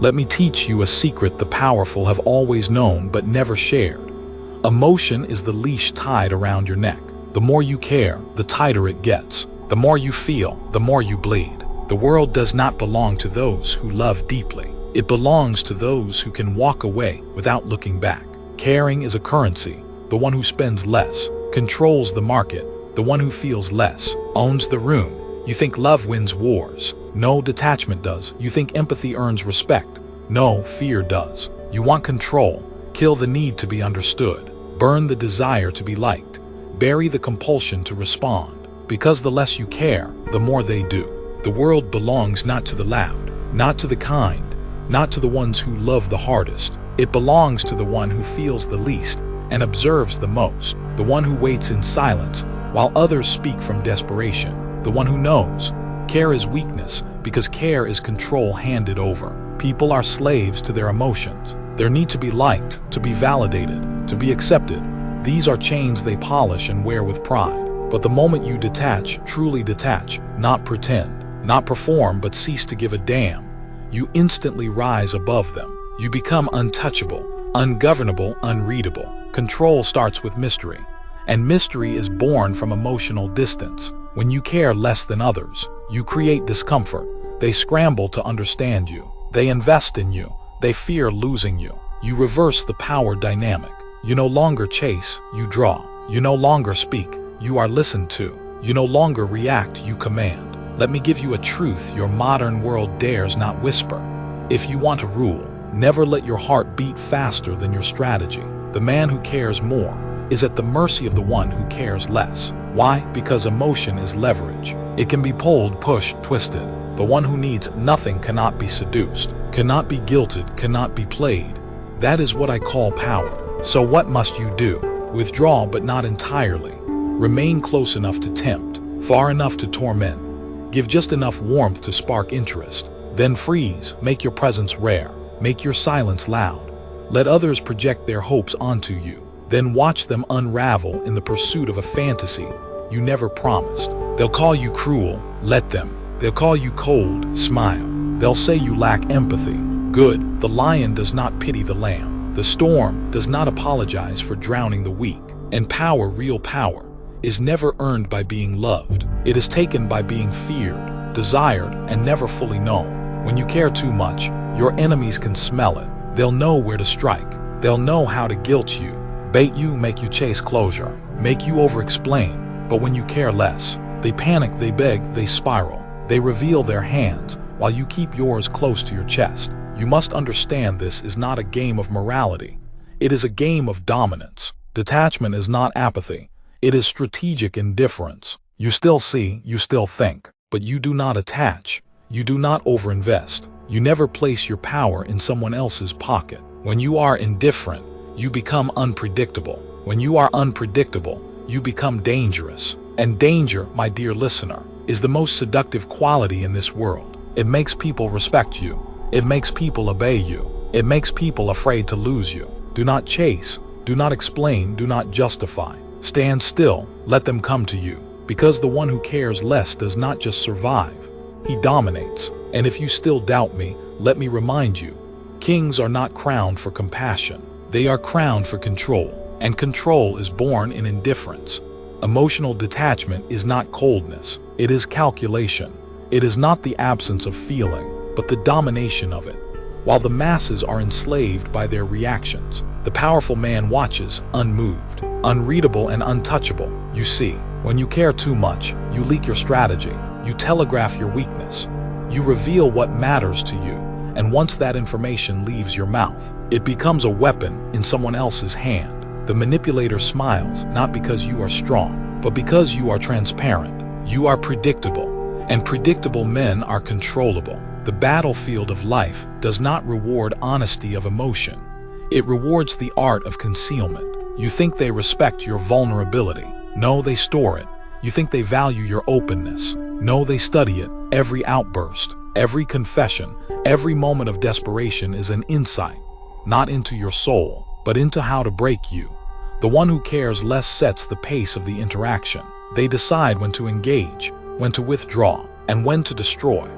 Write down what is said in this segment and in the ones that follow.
Let me teach you a secret the powerful have always known but never shared. Emotion is the leash tied around your neck. The more you care, the tighter it gets. The more you feel, the more you bleed. The world does not belong to those who love deeply. It belongs to those who can walk away without looking back. Caring is a currency. The one who spends less controls the market. The one who feels less owns the room. You think love wins wars. No, detachment does. You think empathy earns respect. No, fear does. You want control. Kill the need to be understood. Burn the desire to be liked. Bury the compulsion to respond. Because the less you care, the more they do. The world belongs not to the loud, not to the kind, not to the ones who love the hardest. It belongs to the one who feels the least and observes the most. The one who waits in silence while others speak from desperation. The one who knows. Care is weakness because care is control handed over. People are slaves to their emotions. Their need to be liked, to be validated, to be accepted. These are chains they polish and wear with pride. But the moment you detach, truly detach, not pretend, not perform but cease to give a damn, you instantly rise above them. You become untouchable, ungovernable, unreadable. Control starts with mystery, and mystery is born from emotional distance. When you care less than others, you create discomfort. They scramble to understand you. They invest in you. They fear losing you. You reverse the power dynamic. You no longer chase, you draw. You no longer speak, you are listened to. You no longer react, you command. Let me give you a truth your modern world dares not whisper. If you want a rule, never let your heart beat faster than your strategy. The man who cares more is at the mercy of the one who cares less. Why? Because emotion is leverage. It can be pulled, pushed, twisted. The one who needs nothing cannot be seduced, cannot be guilted, cannot be played. That is what I call power. So what must you do? Withdraw, but not entirely. Remain close enough to tempt, far enough to torment. Give just enough warmth to spark interest. Then freeze, make your presence rare. Make your silence loud. Let others project their hopes onto you. Then watch them unravel in the pursuit of a fantasy you never promised. They'll call you cruel, let them. They'll call you cold, smile. They'll say you lack empathy. Good, the lion does not pity the lamb. The storm does not apologize for drowning the weak. And power, real power, is never earned by being loved. It is taken by being feared, desired, and never fully known. When you care too much, your enemies can smell it. They'll know where to strike. They'll know how to guilt you, bait you, make you chase closure, make you over-explain. But when you care less, they panic, they beg, they spiral. They reveal their hands while you keep yours close to your chest. You must understand this is not a game of morality. It is a game of dominance. Detachment is not apathy. It is strategic indifference. You still see, you still think, but you do not attach. You do not overinvest. You never place your power in someone else's pocket. When you are indifferent, you become unpredictable. When you are unpredictable, you become dangerous. And danger, my dear listener, is the most seductive quality in this world. It makes people respect you. It makes people obey you. It makes people afraid to lose you. Do not chase. Do not explain. Do not justify. Stand still. Let them come to you. Because the one who cares less does not just survive. He dominates. And if you still doubt me, let me remind you, kings are not crowned for compassion. They are crowned for control. And control is born in indifference. Emotional detachment is not coldness. It is calculation. It is not the absence of feeling, but the domination of it. While the masses are enslaved by their reactions, the powerful man watches, unmoved, unreadable and untouchable. You see, when you care too much, you leak your strategy. You telegraph your weakness. You reveal what matters to you. And once that information leaves your mouth, it becomes a weapon in someone else's hand. The manipulator smiles, not because you are strong, but because you are transparent. You are predictable, and predictable men are controllable. The battlefield of life does not reward honesty of emotion. It rewards the art of concealment. You think they respect your vulnerability. No, they store it. You think they value your openness. No, they study it. Every outburst, every confession, every moment of desperation is an insight, not into your soul, but into how to break you. The one who cares less sets the pace of the interaction. They decide when to engage, when to withdraw, and when to destroy.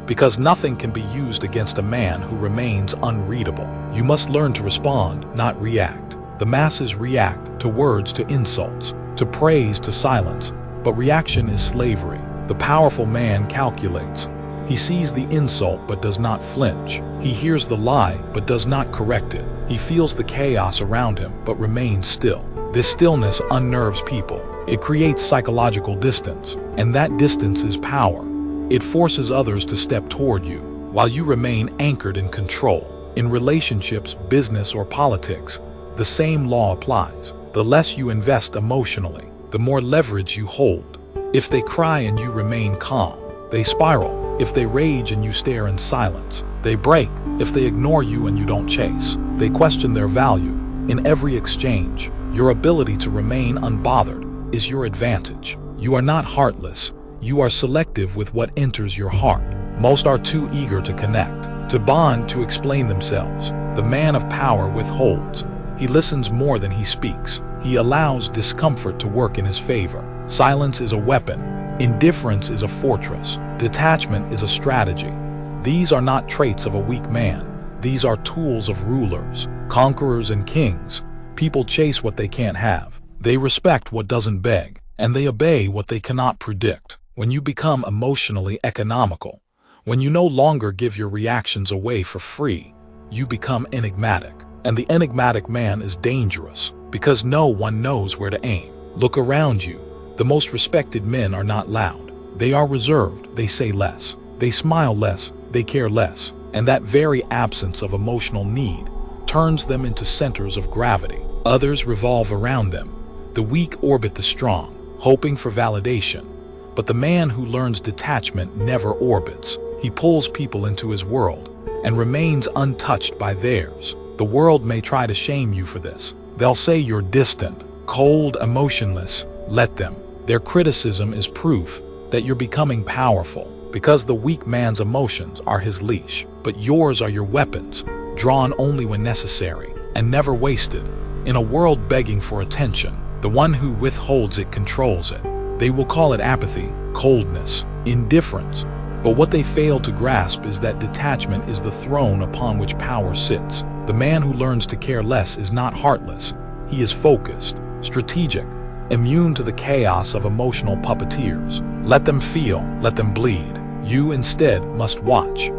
because nothing can be used against a man who remains unreadable. You must learn to respond, not react. The masses react to words, to insults, to praise, to silence, but reaction is slavery. The powerful man calculates. He sees the insult but does not flinch. He hears the lie but does not correct it. He feels the chaos around him but remains still. This stillness unnerves people. It creates psychological distance, and that distance is power. It forces others to step toward you, while you remain anchored in control. In relationships, business, or politics, the same law applies. The less you invest emotionally, the more leverage you hold. If they cry and you remain calm, they spiral. If they rage and you stare in silence, they break. If they ignore you and you don't chase, they question their value. In every exchange, your ability to remain unbothered is your advantage. You are not heartless. You are selective with what enters your heart. Most are too eager to connect, to bond, to explain themselves. The man of power withholds. He listens more than he speaks. He allows discomfort to work in his favor. Silence is a weapon. Indifference is a fortress. Detachment is a strategy. These are not traits of a weak man. These are tools of rulers, conquerors, and kings. People chase what they can't have. They respect what doesn't beg, and they obey what they cannot predict. When you become emotionally economical, when you no longer give your reactions away for free, you become enigmatic. And the enigmatic man is dangerous, because no one knows where to aim. Look around you. The most respected men are not loud. They are reserved. They say less. They smile less. They care less. And that very absence of emotional need turns them into centers of gravity. Others revolve around them. The weak orbit the strong, hoping for validation. But the man who learns detachment never orbits. He pulls people into his world and remains untouched by theirs. The world may try to shame you for this. They'll say you're distant, cold, emotionless. Let them. Their criticism is proof that you're becoming powerful, because the weak man's emotions are his leash, but yours are your weapons, drawn only when necessary and never wasted. In a world begging for attention, the one who withholds it controls it. They will call it apathy, coldness, indifference. But what they fail to grasp is that detachment is the throne upon which power sits. The man who learns to care less is not heartless. He is focused, strategic, immune to the chaos of emotional puppeteers. Let them feel, let them bleed. You instead must watch.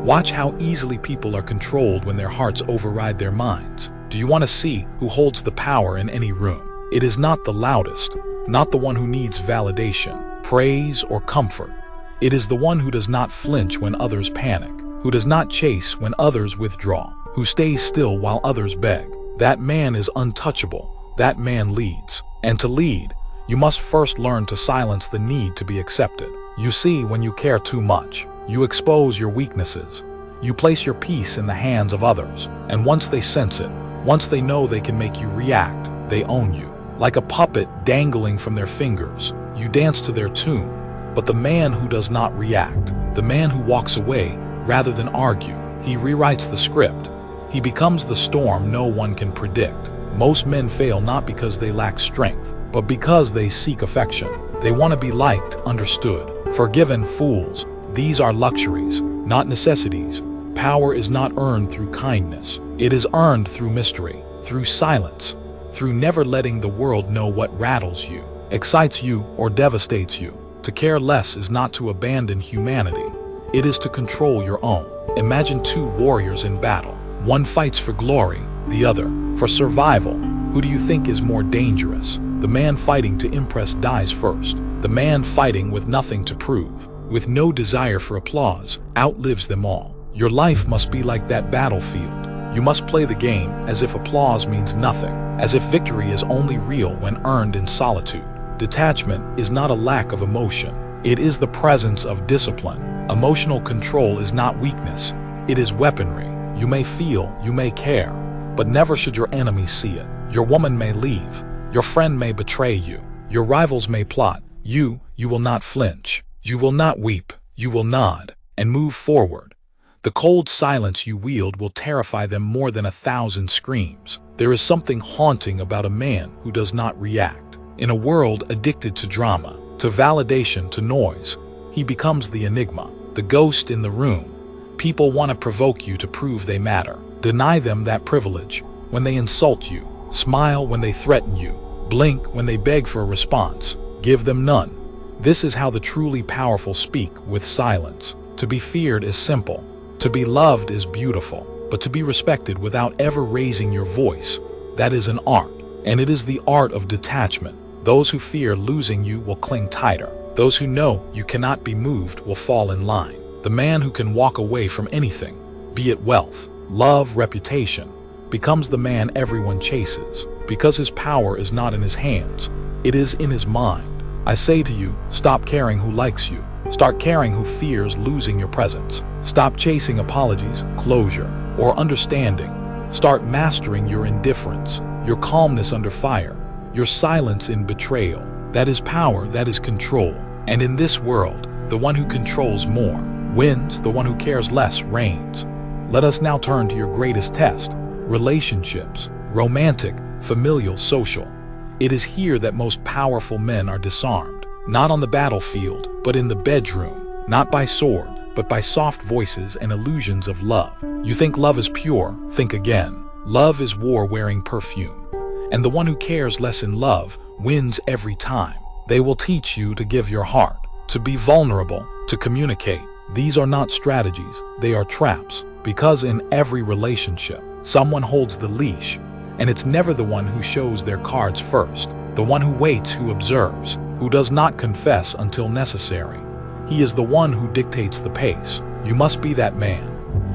Watch how easily people are controlled when their hearts override their minds. Do you want to see who holds the power in any room? It is not the loudest, not the one who needs validation, praise, or comfort. It is the one who does not flinch when others panic, who does not chase when others withdraw, who stays still while others beg. That man is untouchable. That man leads. And to lead, you must first learn to silence the need to be accepted. You see, when you care too much, you expose your weaknesses. You place your peace in the hands of others, and once they sense it, once they know they can make you react, they own you. Like a puppet dangling from their fingers, you dance to their tune. But the man who does not react, the man who walks away rather than argue, he rewrites the script. He becomes the storm no one can predict. Most men fail not because they lack strength, but because they seek affection. They want to be liked, understood, forgiven. Fools. These are luxuries, not necessities. Power is not earned through kindness. It is earned through mystery, through silence, through never letting the world know what rattles you, excites you, or devastates you. To care less is not to abandon humanity. It is to control your own. Imagine two warriors in battle. One fights for glory, the other for survival. Who do you think is more dangerous? The man fighting to impress dies first. The man fighting with nothing to prove, with no desire for applause, outlives them all. Your life must be like that battlefield. You must play the game as if applause means nothing, as if victory is only real when earned in solitude. Detachment is not a lack of emotion. It is the presence of discipline. Emotional control is not weakness. It is weaponry. You may feel, you may care, but never should your enemies see it. Your woman may leave. Your friend may betray you. Your rivals may plot. You will not flinch. You will not weep. You will nod and move forward. The cold silence you wield will terrify them more than 1,000 screams. There is something haunting about a man who does not react. In a world addicted to drama, to validation, to noise, he becomes the enigma. the ghost in the room. People want to provoke you to prove they matter. Deny them that privilege when they insult you. Smile when they threaten you. Blink when they beg for a response. Give them none. This is how the truly powerful speak, with silence. To be feared is simple. To be loved is beautiful. But to be respected without ever raising your voice, that is an art. And it is the art of detachment. Those who fear losing you will cling tighter. Those who know you cannot be moved will fall in line. The man who can walk away from anything, be it wealth, love, reputation, becomes the man everyone chases, because his power is not in his hands, it is in his mind. I say to you, stop caring who likes you. Start caring who fears losing your presence. Stop chasing apologies, closure, or understanding. Start mastering your indifference, your calmness under fire, your silence in betrayal. That is power, that is control. And in this world, the one who controls more wins, the one who cares less reigns. Let us now turn to your greatest test: relationships, romantic, familial, social. It is here that most powerful men are disarmed, not on the battlefield, but in the bedroom, not by sword, but by soft voices and illusions of love. You think love is pure? Think again. Love is war-wearing perfume. And the one who cares less in love wins every time. They will teach you to give your heart, to be vulnerable, to communicate. These are not strategies, they are traps. Because in every relationship, someone holds the leash, and it's never the one who shows their cards first. The one who waits, who observes, who does not confess until necessary. He is the one who dictates the pace. You must be that man.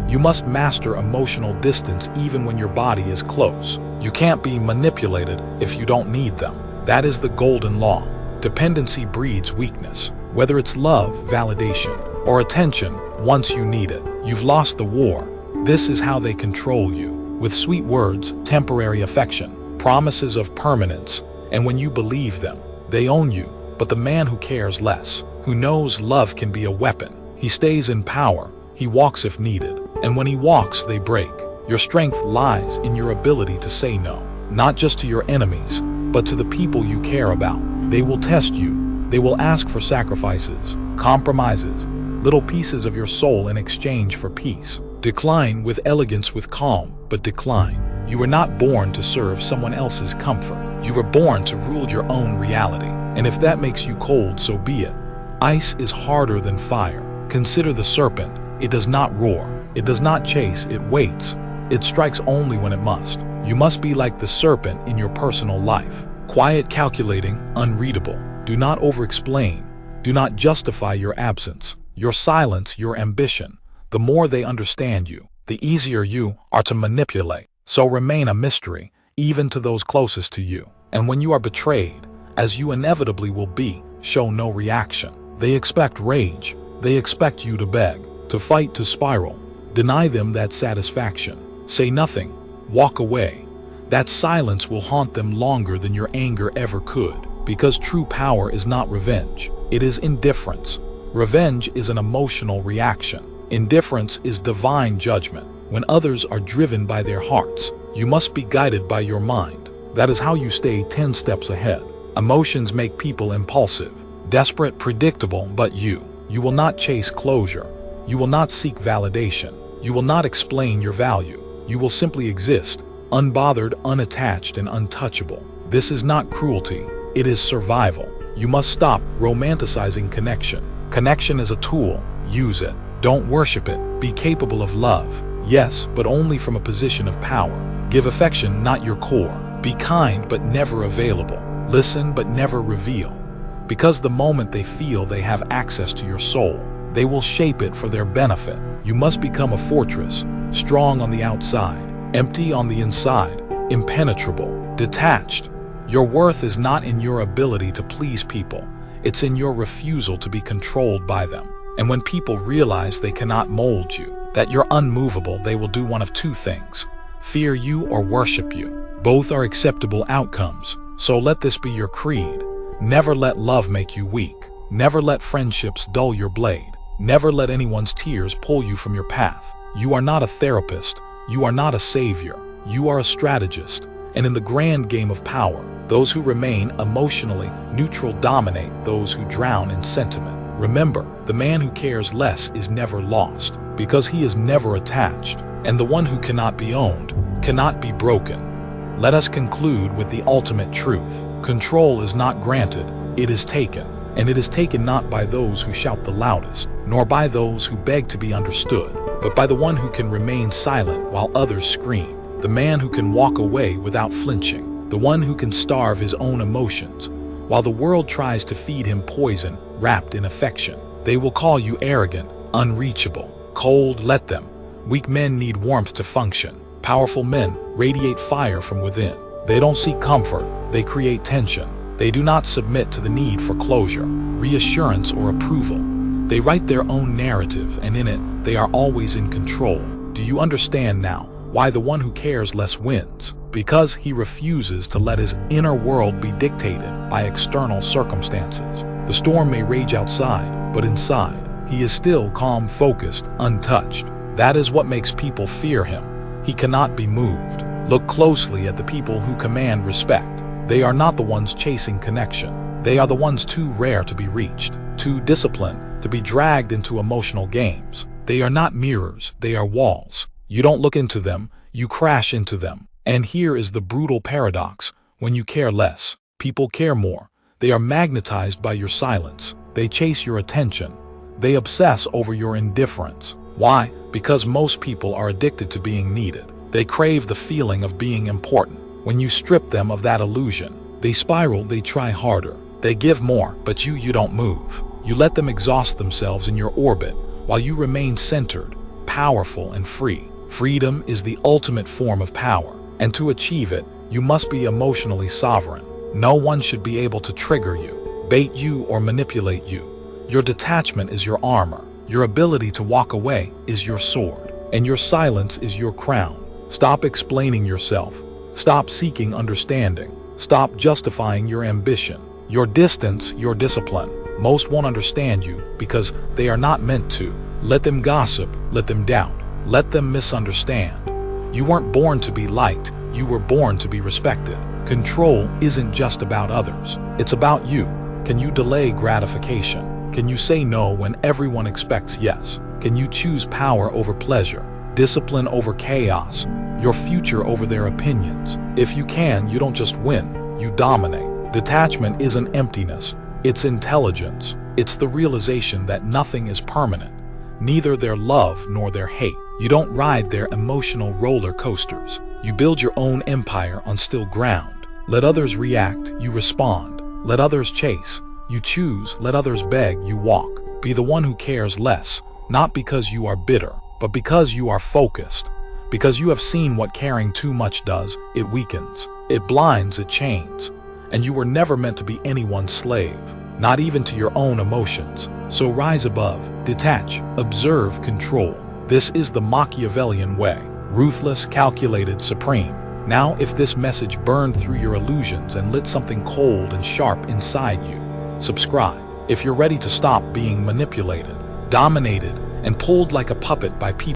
You must master emotional distance even when your body is close. You can't be manipulated if you don't need them. That is the golden law. Dependency breeds weakness. Whether it's love, validation, or attention, once you need it, you've lost the war. This is how they control you. With sweet words, temporary affection, promises of permanence, and when you believe them, they own you. But the man who cares less, who knows love can be a weapon, he stays in power, he walks if needed, and when he walks, they break. Your strength lies in your ability to say no, not just to your enemies, but to the people you care about. They will test you. They will ask for sacrifices, compromises, little pieces of your soul in exchange for peace. Decline with elegance, with calm, but decline. You were not born to serve someone else's comfort. You were born to rule your own reality. And if that makes you cold, so be it. Ice is harder than fire. Consider the serpent. It does not roar. It does not chase. It waits. It strikes only when it must. You must be like the serpent in your personal life. Quiet, calculating, unreadable. Do not over-explain. Do not justify your absence, your silence, your ambition. The more they understand you, the easier you are to manipulate. So remain a mystery, even to those closest to you. And when you are betrayed, as you inevitably will be, show no reaction. They expect rage. They expect you to beg, to fight, to spiral. Deny them that satisfaction. Say nothing. Walk away. That silence will haunt them longer than your anger ever could, because true power is not revenge. It is indifference. Revenge is an emotional reaction. Indifference is divine judgment. When others are driven by their hearts, you must be guided by your mind. That is how you stay 10 steps ahead. Emotions make people impulsive, desperate, predictable, but you will not chase closure. You will not seek validation. You will not explain your value. You will simply exist, unbothered, unattached, and untouchable. This is not cruelty. It is survival. You must stop romanticizing connection. Connection is a tool. Use it. Don't worship it. Be capable of love. Yes, but only from a position of power. Give affection, not your core. Be kind, but never available. Listen, but never reveal. Because the moment they feel they have access to your soul, they will shape it for their benefit. You must become a fortress, strong on the outside, empty on the inside, impenetrable, detached. Your worth is not in your ability to please people. It's in your refusal to be controlled by them. And when people realize they cannot mold you, that you're unmovable, they will do one of two things: fear you or worship you. Both are acceptable outcomes. So let this be your creed. Never let love make you weak. Never let friendships dull your blade. Never let anyone's tears pull you from your path. You are not a therapist. You are not a savior. You are a strategist. And in the grand game of power, those who remain emotionally neutral dominate those who drown in sentiment. Remember, the man who cares less is never lost, because he is never attached, and the one who cannot be owned cannot be broken. Let us conclude with the ultimate truth. Control is not granted, it is taken, and it is taken not by those who shout the loudest, nor by those who beg to be understood, but by the one who can remain silent while others scream, the man who can walk away without flinching, the one who can starve his own emotions, while the world tries to feed him poison wrapped in affection. They will call you arrogant, unreachable, cold. Let them. Weak men need warmth to function. Powerful men radiate fire from within. They don't seek comfort, they create tension. They do not submit to the need for closure, reassurance, or approval. They write their own narrative, and in it, they are always in control. Do you understand now why the one who cares less wins? Because he refuses to let his inner world be dictated by external circumstances. The storm may rage outside, but inside, he is still calm, focused, untouched. That is what makes people fear him. He cannot be moved. Look closely at the people who command respect. They are not the ones chasing connection. They are the ones too rare to be reached, too disciplined to be dragged into emotional games. They are not mirrors, they are walls. You don't look into them, you crash into them. And here is the brutal paradox. When you care less, people care more. They are magnetized by your silence. They chase your attention. They obsess over your indifference. Why? Because most people are addicted to being needed. They crave the feeling of being important. When you strip them of that illusion, they spiral, they try harder. They give more, but you don't move. You let them exhaust themselves in your orbit while you remain centered, powerful, and free. Freedom is the ultimate form of power, and to achieve it, you must be emotionally sovereign. No one should be able to trigger you, bait you, or manipulate you. Your detachment is your armor. Your ability to walk away is your sword, and your silence is your crown. Stop explaining yourself. Stop seeking understanding. Stop justifying your ambition, your distance, your discipline. Most won't understand you because they are not meant to. Let them gossip, let them doubt, let them misunderstand. You weren't born to be liked, you were born to be respected. Control isn't just about others, it's about you. Can you delay gratification? Can you say no when everyone expects yes? Can you choose power over pleasure, discipline over chaos, your future over their opinions? If you can, you don't just win, you dominate. Detachment isn't emptiness, it's intelligence. It's the realization that nothing is permanent, neither their love nor their hate. You don't ride their emotional roller coasters. You build your own empire on still ground. Let others react, you respond. Let others chase, you choose. Let others beg, you walk. Be the one who cares less, not because you are bitter, but because you are focused. Because you have seen what caring too much does. It weakens, it blinds, it chains. And you were never meant to be anyone's slave, not even to your own emotions. So rise above, detach, observe, control. This is the Machiavellian way. Ruthless, calculated, supreme. Now, if this message burned through your illusions and lit something cold and sharp inside you, subscribe. If you're ready to stop being manipulated, dominated, and pulled like a puppet by people